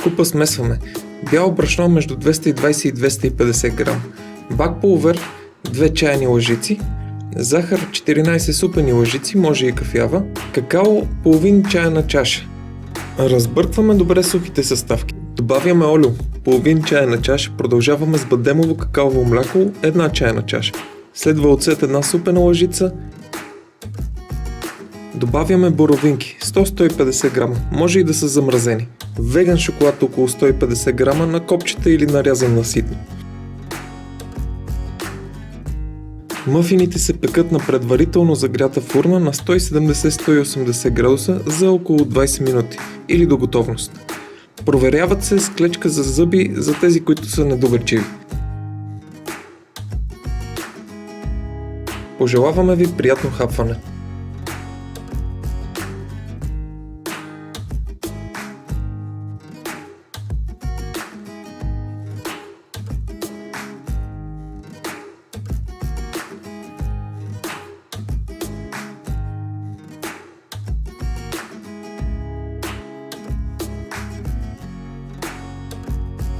Скупа смесваме. Бяло брашно между 220 и 250 грам. Бак пулвер 2 чайни лъжици. Захар 14 супени лъжици, може и кафява. Какао половин чайна чаша. Разбъркваме добре сухите съставки. Добавяме олио, половин чайна чаша, продължаваме с бадемово какаово мляко, 1 чайна чаша. Следва оцет 1 супена лъжица. Добавяме боровинки, 100-150 грама, може и да са замразени. Веган шоколад около 150 грама на копчета или нарязан на ситно. Мъфините се пекат на предварително загрята фурна на 170-180 градуса за около 20 минути или до готовност. Проверяват се с клечка за зъби за тези, които са недоверчиви. Пожелаваме ви приятно хапване!